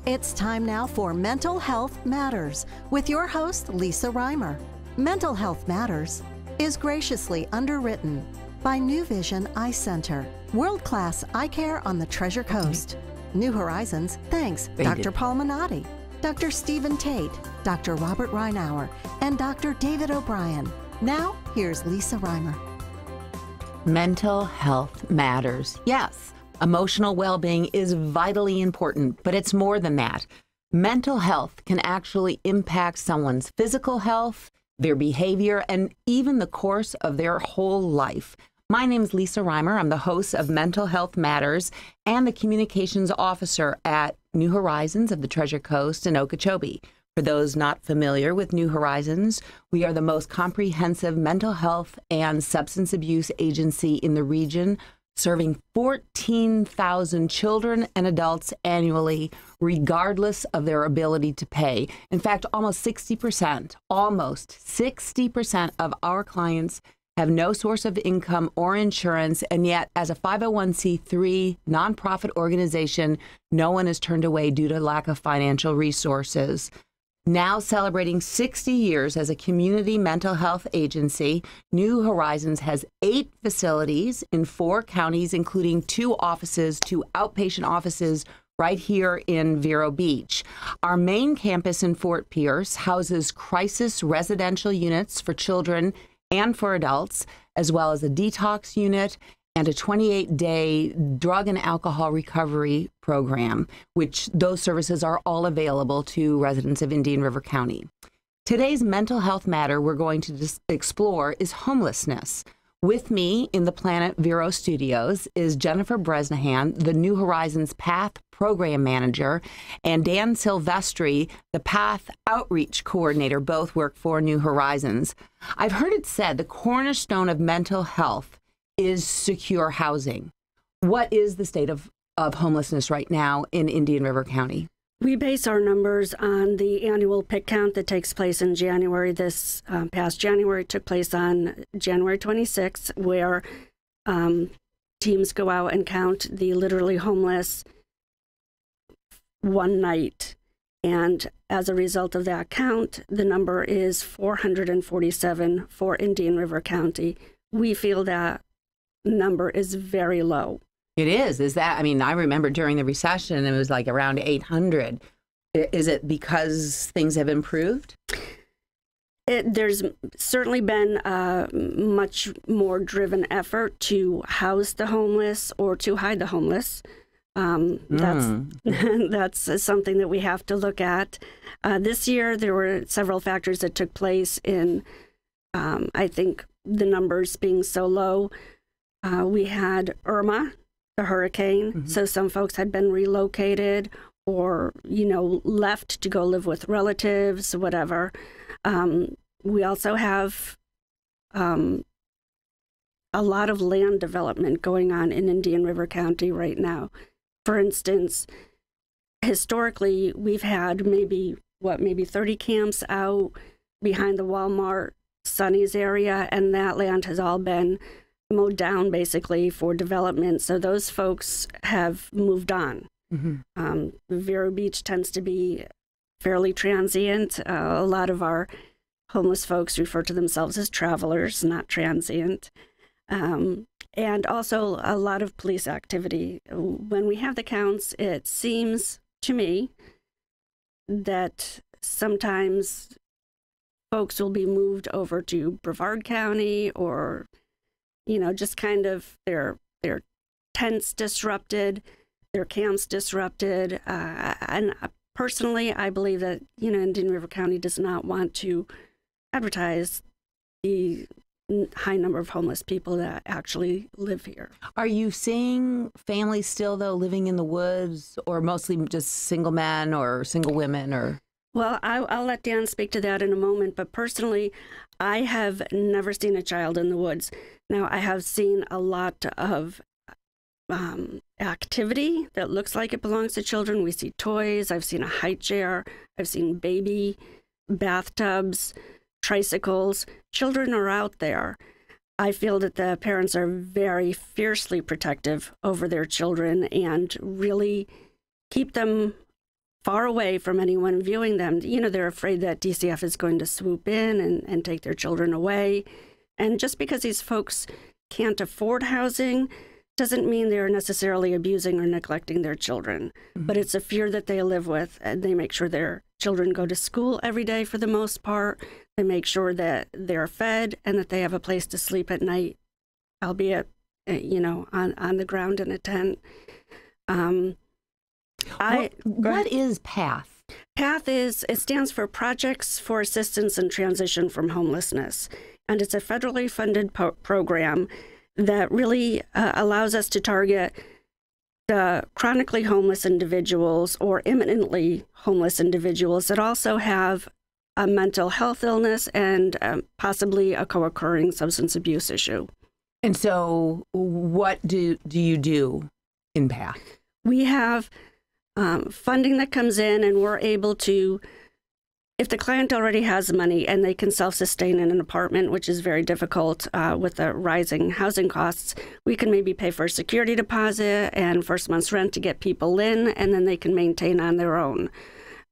It's time now for Mental Health Matters with your host, Lisa Reimer. Mental Health Matters is graciously underwritten by New Vision Eye Center, world-class eye care on the Treasure Coast. New Horizons, thanks Dr. Paul Minotti, Dr. Stephen Tate, Dr. Robert Reinauer, and Dr. David O'Brien. Now, here's Lisa Reimer. Mental health matters. Yes, emotional well-being is vitally important, but it's more than that. Mental health can actually impact someone's physical health, their behavior, and even the course of their whole life. My name is Lisa Reimer. I'm the host of Mental Health Matters and the communications officer at New Horizons of the Treasure Coast in Okeechobee. For those not familiar with New Horizons, we are the most comprehensive mental health and substance abuse agency in the region, serving 14,000 children and adults annually, regardless of their ability to pay. In fact, almost 60% of our clients have no source of income or insurance, and yet as a 501c3 nonprofit organization, no one is turned away due to lack of financial resources. Now celebrating 60 years as a community mental health agency, New Horizons has 8 facilities in 4 counties, including 2 outpatient offices right here in Vero Beach. Our main campus in Fort Pierce houses crisis residential units for children and for adults, as well as a detox unit and a 28-day drug and alcohol recovery program, which those services are all available to residents of Indian River County. Today's mental health matter we're going to explore is homelessness. With me in the Planet Vero studios is Jennifer Bresnahan, the New Horizons PATH Program Manager, and Dan Silvestri, the PATH Outreach Coordinator. Both work for New Horizons. I've heard it said the cornerstone of mental health is secure housing. What is the state of homelessness right now in Indian River County? We base our numbers on the annual PIC count that takes place in January. This past January took place on January 26th, where teams go out and count the literally homeless one night. And as a result of that count, the number is 447 for Indian River County. We feel that number is very low. It is that, I mean, I remember during the recession, it was like around 800. Is it because things have improved? There's certainly been a much more driven effort to house the homeless or to hide the homeless. That's something that we have to look at. This year, there were several factors that took place in, I think, the numbers being so low. We had Irma, the hurricane, so some folks had been relocated or, left to go live with relatives, whatever. We also have a lot of land development going on in Indian River County right now. For instance, historically, we've had maybe 30 camps out behind the Walmart Sonny's area, and that land has all been mowed down basically for development. So those folks have moved on. Vero Beach tends to be fairly transient. A lot of our homeless folks refer to themselves as travelers, not transient. And also a lot of police activity. When we have the counts, it seems to me that sometimes folks will be moved over to Brevard County or just kind of their tents disrupted, their camps disrupted. And personally, I believe that, Indian River County does not want to advertise the high number of homeless people that actually live here. Are you seeing families still, though, living in the woods, or mostly just single men or single women? Or Well, I'll let Dan speak to that in a moment, but personally, I have never seen a child in the woods. Now, I have seen a lot of activity that looks like it belongs to children. We see toys. I've seen a high chair. I've seen baby bathtubs, tricycles. Children are out there. I feel that the parents are very fiercely protective over their children and really keep them far away from anyone viewing them. You know, they're afraid that DCF is going to swoop in and take their children away. And just because these folks can't afford housing doesn't mean they're necessarily abusing or neglecting their children. Mm-hmm. But it's a fear that they live with, and they make sure their children go to school every day for the most part. They make sure that they're fed and that they have a place to sleep at night, albeit, you know, on the ground in a tent. What is PATH? PATH it stands for Projects for Assistance in Transition from Homelessness. And it's a federally funded program that really allows us to target the chronically homeless individuals or imminently homeless individuals that also have a mental health illness and possibly a co-occurring substance abuse issue. And so what do you do in PATH? We have funding that comes in, and we're able to, if the client already has money and they can self-sustain in an apartment, which is very difficult with the rising housing costs, we can maybe pay for a security deposit and first month's rent to get people in, and then they can maintain on their own.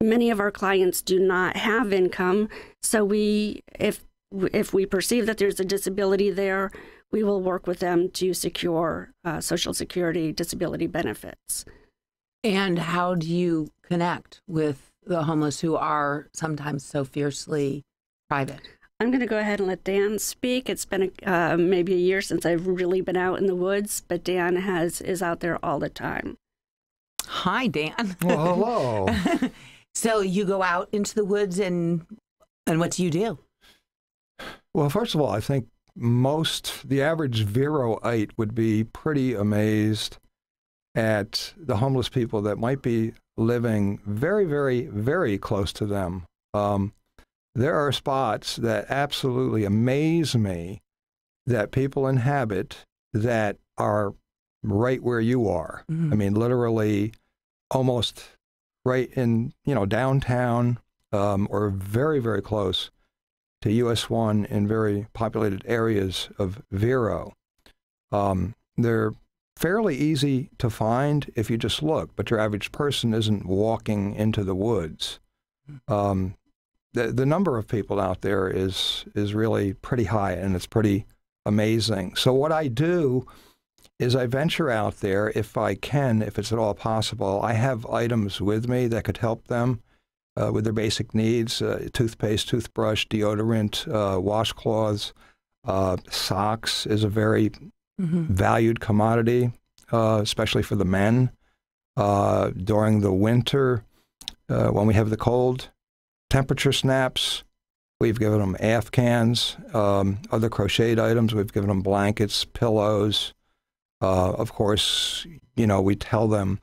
Many of our clients do not have income, so if we perceive that there's a disability there, we will work with them to secure Social Security disability benefits. And how do you connect with the homeless who are sometimes so fiercely private? I'm going to go ahead and let Dan speak. It's been maybe a year since I've really been out in the woods, but Dan is out there all the time. Hi, Dan. Well, hello. So you go out into the woods, and what do you do? Well, first of all, I think the average Veroite would be pretty amazed at the homeless people that might be living very, very, very close to them. There are spots that absolutely amaze me that people inhabit that are right where you are. Mm-hmm. I mean, literally almost right in, downtown or very, very close to US 1 in very populated areas of Vero. They're fairly easy to find if you just look, but your average person isn't walking into the woods. The number of people out there is really pretty high, and it's pretty amazing. So what I do is I venture out there if I can, if it's at all possible. I have items with me that could help them with their basic needs: toothpaste, toothbrush, deodorant, washcloths. Socks is a very valued commodity, especially for the men. During the winter, when we have the cold temperature snaps, we've given them Afghans, other crocheted items. We've given them blankets, pillows. Of course, we tell them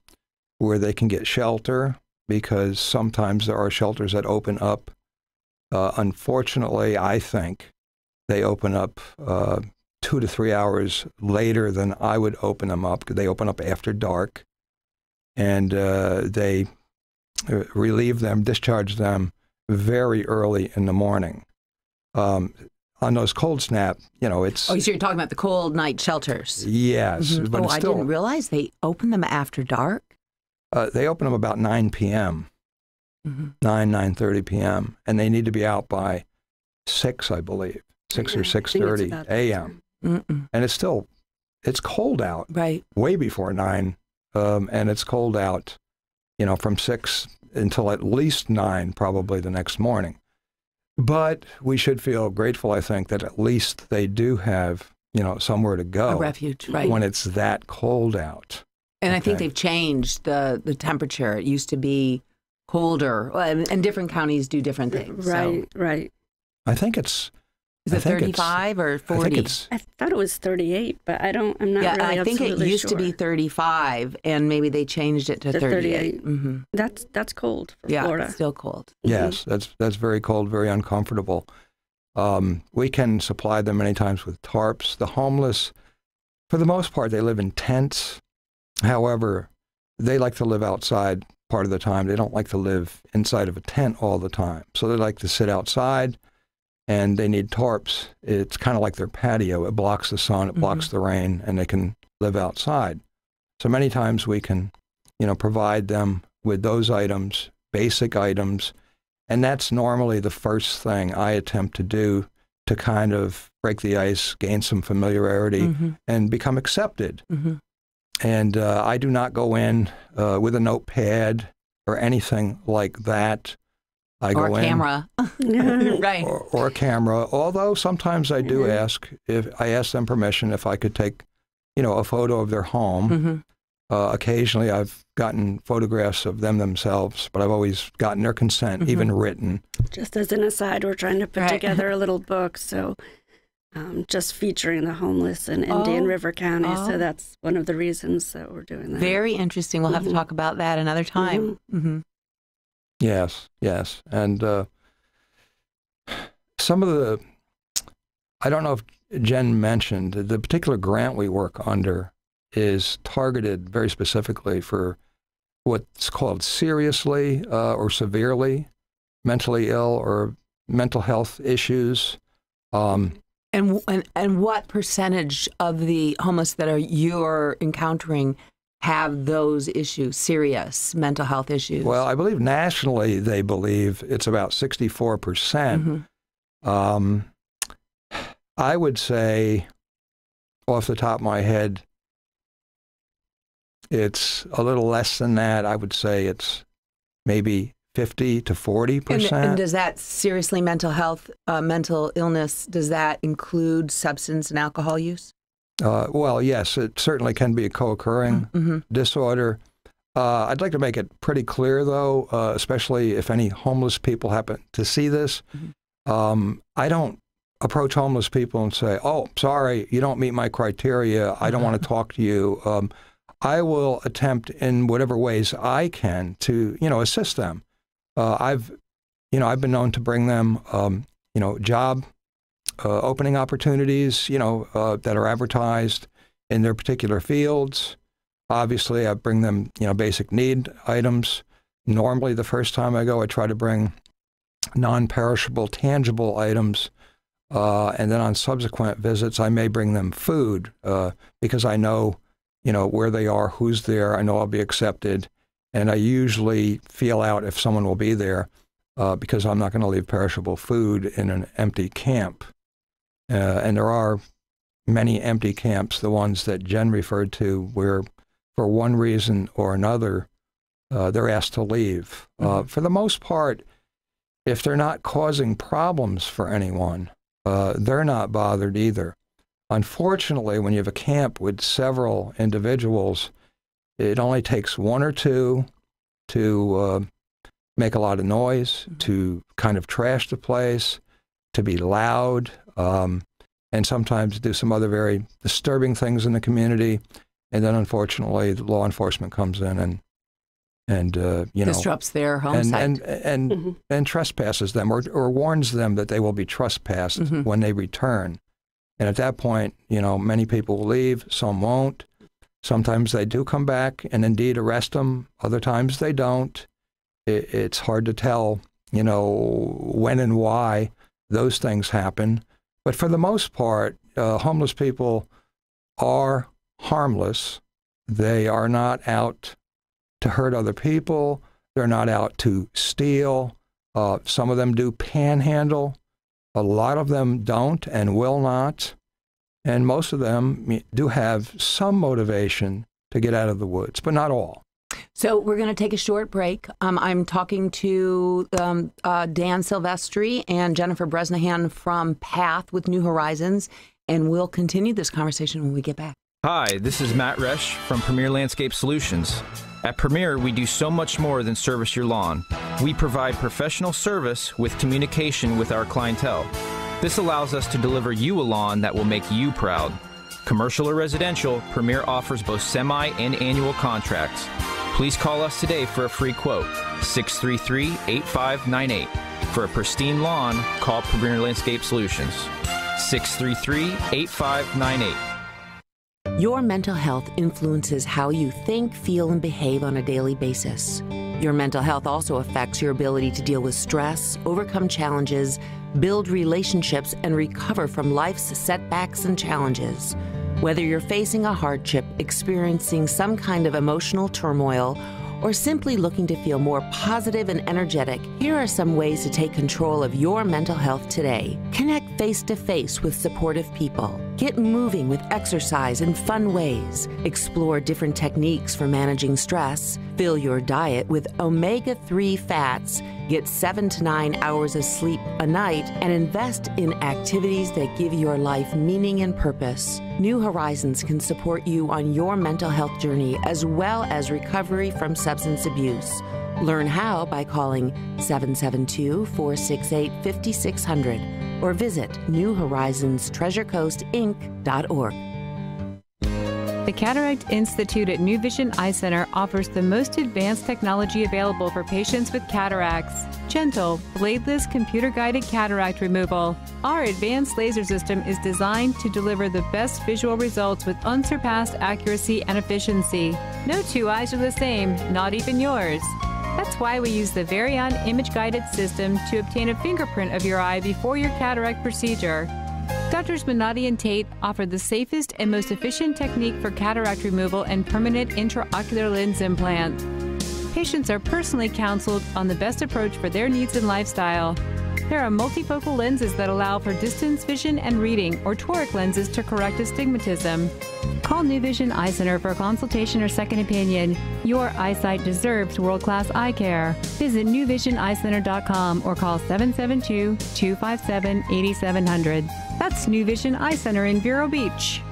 where they can get shelter, because sometimes there are shelters that open up. Unfortunately, I think they open up 2 to 3 hours later than I would open them up, because they open up after dark, and they relieve them, discharge them very early in the morning. On those cold snap, it's... Oh, so you're talking about the cold night shelters? Yes. Mm-hmm. But I didn't realize they open them after dark? They open them about 9 p.m., 9:30 p.m., and they need to be out by 6, I believe, 6 or 6:30 a.m. And it's cold out, right? Way before 9, and it's cold out, from 6 until at least 9, probably the next morning. But we should feel grateful, I think, that at least they do have, somewhere to go. A refuge, right? When it's that cold out. And I think they've changed the temperature. It used to be colder, and different counties do different things. Right, so. right. I think it's... Is it 35 or 40? I thought it was 38, but I'm not really absolutely sure. I think it used to be 35, and maybe they changed it to 38. Mm-hmm. That's cold for Florida. Yeah, it's still cold. Yes, that's very cold, very uncomfortable. We can supply them many times with tarps. The homeless, for the most part, they live in tents. However, they like to live outside part of the time. They don't like to live inside of a tent all the time. So they like to sit outside, and they need tarps. It's kind of like their patio. It blocks the sun, it blocks the rain, and they can live outside. So many times we can, provide them with those items basic items. And that's normally the first thing I attempt to do to kind of break the ice, gain some familiarity, and become accepted. And I do not go in with a notepad or anything like that. I or go a camera. Right. Or a camera, although sometimes I do ask them permission if I could take, a photo of their home. Occasionally I've gotten photographs of them themselves, but I've always gotten their consent, even written. Just as an aside, we're trying to put together a little book, so just featuring the homeless in Indian River County. So that's one of the reasons that we're doing that. Very interesting. We'll have to talk about that another time. Yes. And some of the, I don't know if Jen mentioned, the particular grant we work under is targeted very specifically for what's called seriously or severely mentally ill or mental health issues. And what percentage of the homeless that you're encountering have those issues, serious mental health issues? Well, I believe nationally they believe it's about 64%. I would say, off the top of my head, it's a little less than that. I would say it's maybe 50 to 40%. And does that seriously mental illness, does that include substance and alcohol use? Well, yes, it certainly can be a co-occurring disorder. I'd like to make it pretty clear, though, especially if any homeless people happen to see this. I don't approach homeless people and say, oh, sorry, you don't meet my criteria. I don't want to talk to you. I will attempt in whatever ways I can to, assist them. I've been known to bring them, job opening opportunities, that are advertised in their particular fields. Obviously, I bring them, basic need items. Normally, the first time I go, I try to bring non-perishable, tangible items. And then on subsequent visits, I may bring them food because I know, where they are, who's there. I know I'll be accepted. And I usually feel out if someone will be there because I'm not going to leave perishable food in an empty camp. And there are many empty camps, the ones that Jen referred to, where for one reason or another, they're asked to leave. For the most part, if they're not causing problems for anyone, they're not bothered either. Unfortunately, when you have a camp with several individuals, it only takes one or two to make a lot of noise, to kind of trash the place, to be loud, and sometimes do some other very disturbing things in the community. And then, unfortunately, the law enforcement comes in and disrupts their home site and trespasses them or warns them that they will be trespassed when they return. And at that point, many people will leave, some won't. Sometimes they do come back and indeed arrest them. Other times they don't. It's hard to tell, when and why those things happen. But for the most part, homeless people are harmless. They are not out to hurt other people. They're not out to steal. Some of them do panhandle. A lot of them don't and will not. And most of them do have some motivation to get out of the woods, but not all. So we're going to take a short break. I'm talking to Dan Silvestri and Jennifer Bresnahan from PATH with New Horizons, and we'll continue this conversation when we get back. Hi, this is Matt Resch from Premier Landscape Solutions. At Premier, we do so much more than service your lawn. We provide professional service with communication with our clientele. This allows us to deliver you a lawn that will make you proud. Commercial or residential, Premier offers both semi and annual contracts. Please call us today for a free quote, 633-8598. For a pristine lawn, call Premier Landscape Solutions, 633-8598. Your mental health influences how you think, feel, and behave on a daily basis. Your mental health also affects your ability to deal with stress, overcome challenges, build relationships, and recover from life's setbacks and challenges. Whether you're facing a hardship, experiencing some kind of emotional turmoil, or simply looking to feel more positive and energetic, here are some ways to take control of your mental health today. Connect face-to-face with supportive people. Get moving with exercise in fun ways. Explore different techniques for managing stress. Fill your diet with omega-3 fats. Get 7 to 9 hours of sleep a night and invest in activities that give your life meaning and purpose. New Horizons can support you on your mental health journey as well as recovery from substance abuse. Learn how by calling 772-468-5600 or visit newhorizonstreasurecoastinc.org. The Cataract Institute at New Vision Eye Center offers the most advanced technology available for patients with cataracts. Gentle, bladeless, computer-guided cataract removal. Our advanced laser system is designed to deliver the best visual results with unsurpassed accuracy and efficiency. No two eyes are the same, not even yours. That's why we use the Varian image-guided system to obtain a fingerprint of your eye before your cataract procedure. Drs. Minotti and Tate offer the safest and most efficient technique for cataract removal and permanent intraocular lens implant. Patients are personally counseled on the best approach for their needs and lifestyle. There are multifocal lenses that allow for distance vision and reading, or toric lenses to correct astigmatism. Call New Vision Eye Center for a consultation or second opinion. Your eyesight deserves world-class eye care. Visit newvisioneyecenter.com or call 772-257-8700. That's New Vision Eye Center in Vero Beach.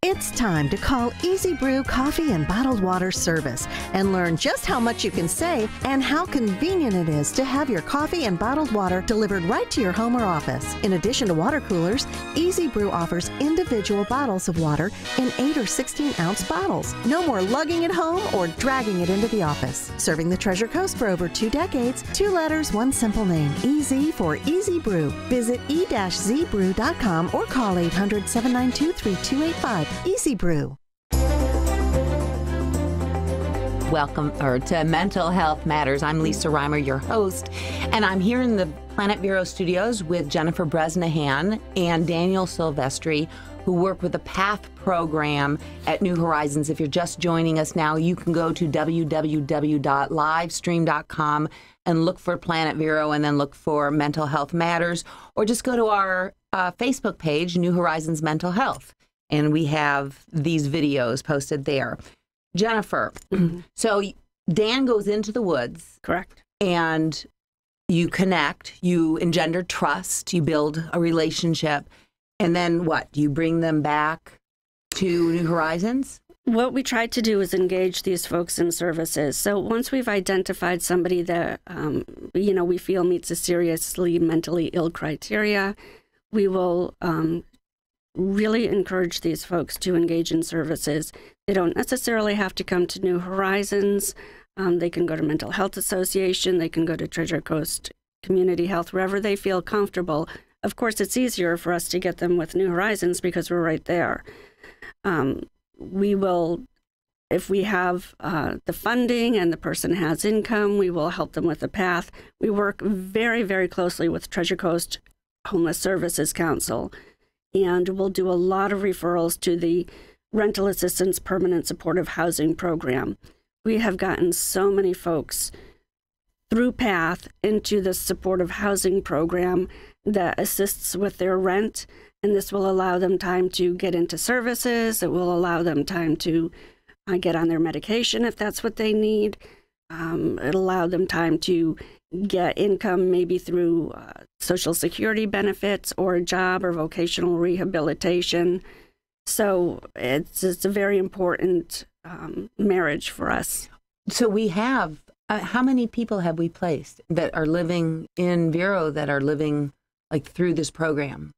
It's time to call Easy Brew Coffee and Bottled Water Service and learn just how much you can save and how convenient it is to have your coffee and bottled water delivered right to your home or office. In addition to water coolers, Easy Brew offers individual bottles of water in 8 or 16-ounce bottles. No more lugging it home or dragging it into the office. Serving the Treasure Coast for over 2 decades, 2 letters, 1 simple name. Easy for Easy Brew. Visit e-zbrew.com or call 800-792-3285. Easy Brew. Welcome to Mental Health Matters. I'm Lisa Reimer, your host, and I'm here in the Planet Vero studios with Jennifer Bresnahan and Daniel Silvestri, who work with the PATH program at New Horizons. If you're just joining us now, you can go to www.livestream.com and look for Planet Vero and then look for Mental Health Matters, or just go to our Facebook page, New Horizons Mental Health. And we have these videos posted there. Jennifer, so Dan goes into the woods. Correct. And you connect, you engender trust, you build a relationship. And then what? Do you bring them back to New Horizons? What we try to do is engage these folks in services. So once we've identified somebody that, we feel meets a seriously mentally ill criteria, we will really encourage these folks to engage in services. They don't necessarily have to come to New Horizons. They can go to Mental Health Association. They can go to Treasure Coast Community Health, wherever they feel comfortable. Of course, it's easier for us to get them with New Horizons because we're right there. We will, if we have the funding and the person has income, we will help them with the PATH. We work very, very closely with Treasure Coast Homeless Services Council, and we'll do a lot of referrals to the Rental Assistance Permanent Supportive Housing Program. We have gotten so many folks through PATH into the supportive housing program that assists with their rent, and this will allow them time to get into services. It will allow them time to get on their medication if that's what they need. It'll allow them time to get income maybe through Social Security benefits or a job or vocational rehabilitation. So it's a very important marriage for us. So we have, how many people have we placed that are living in Vero that are living like through this program?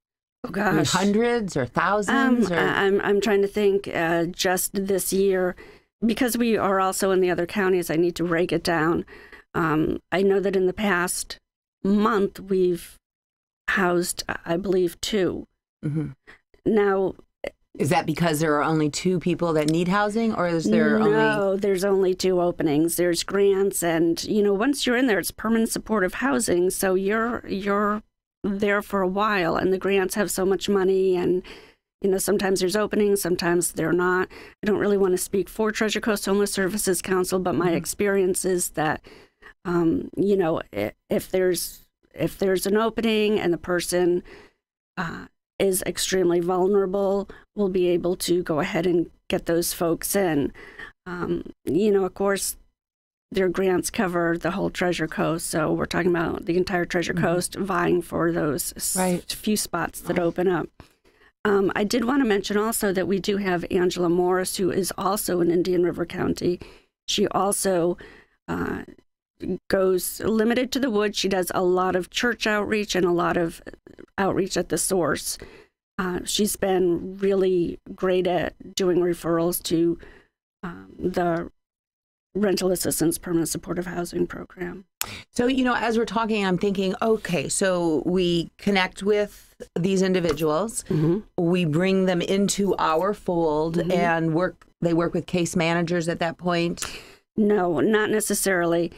Oh gosh, hundreds or thousands? I'm trying to think. Just this year, because we are also in the other counties, I need to break it down. I know that in the past month we've housed, I believe, 2. Mm-hmm. Now, is that because there are only 2 people that need housing, or is there only? No, there's only 2 openings. There's grants, and once you're in there, it's permanent supportive housing, so you're there for a while, and the grants have so much money, and sometimes there's openings, sometimes they're not. I don't really want to speak for Treasure Coast Homeless Services Council, but my experience is that, if there's an opening and the person is extremely vulnerable, we'll be able to go ahead and get those folks in. Of course, their grants cover the whole Treasure Coast, so we're talking about the entire Treasure Coast vying for those few spots that open up. I did want to mention also that we do have Angela Morris, who is also in Indian River County. She also goes limited to the woods. She does a lot of church outreach and a lot of outreach at the source. She's been really great at doing referrals to the Rental Assistance Permanent Supportive Housing Program. So, as we're talking, I'm thinking, okay, so we connect with these individuals, we bring them into our fold and they work with case managers at that point? No, not necessarily.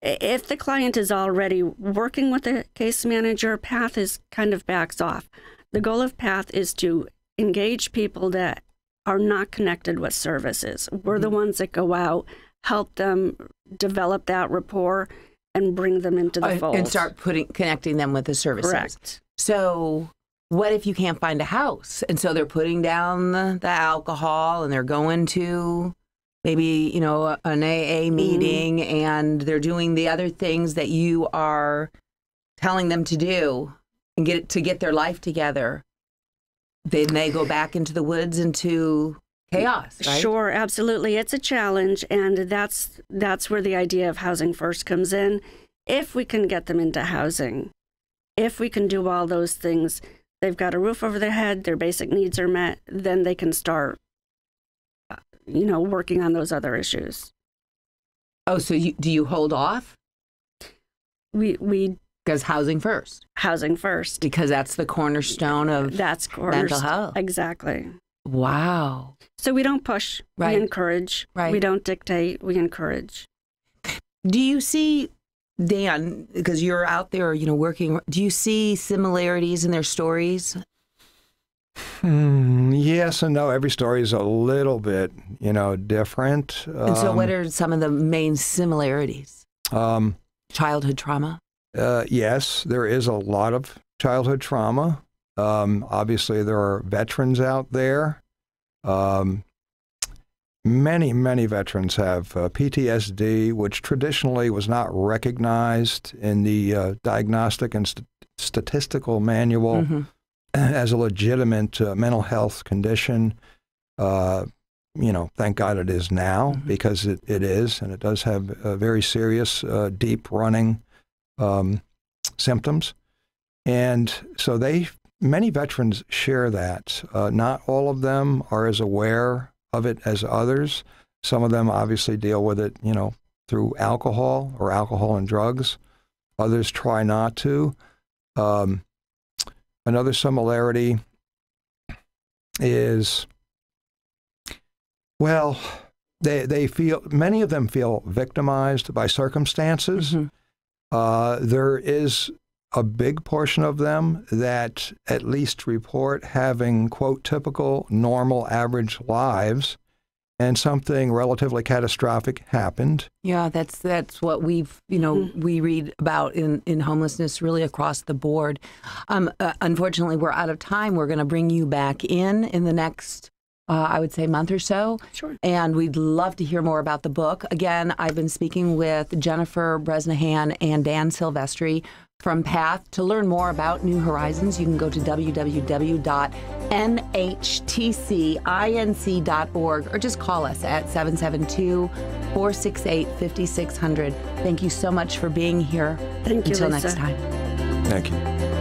If the client is already working with a case manager, PATH is kind of backs off. The goal of PATH is to engage people that are not connected with services. We're the ones that go out, help them develop that rapport, and bring them into the fold. And start connecting them with the services. Correct. So what if you can't find a house? And so they're putting down the alcohol and they're going to maybe, an AA meeting and they're doing the other things that you are telling them to do and get their life together. Then they go back into the woods, into chaos, right? Sure, absolutely. It's a challenge, and that's where the idea of Housing First comes in. If we can get them into housing, if we can do all those things, they've got a roof over their head, their basic needs are met, then they can start, working on those other issues. Oh, so do you hold off? We Because housing first. Housing first. Because that's the cornerstone of mental health. Exactly. Wow. So we don't push, we encourage. Right. We don't dictate, we encourage. Do you see, Dan, because you're out there, working, do you see similarities in their stories? Yes and no. Every story is a little bit, different. And so what are some of the main similarities? Childhood trauma? Yes, there is a lot of childhood trauma. Obviously, there are veterans out there. Many veterans have PTSD, which traditionally was not recognized in the Diagnostic and Statistical Manual as a legitimate mental health condition. Thank God it is now, because it is, and it does have very serious, deep-running symptoms. And so many veterans share that. Not all of them are as aware of it as others. Some of them obviously deal with it, through alcohol or alcohol and drugs. Others try not to. Another similarity is, many of them feel victimized by circumstances. There is a big portion of them that at least report having, quote, typical, normal, average lives, and something relatively catastrophic happened. Yeah, that's what we've, we read about in homelessness really across the board. Unfortunately, we're out of time. We're going to bring you back in the next, I would say, month or so. Sure. And we'd love to hear more about the book. Again, I've been speaking with Jennifer Bresnahan and Dan Silvestri from PATH. To learn more about New Horizons, you can go to www.nhtcinc.org or just call us at 772-468-5600. Thank you so much for being here. Thank you, Until Lisa. next time. Thank you.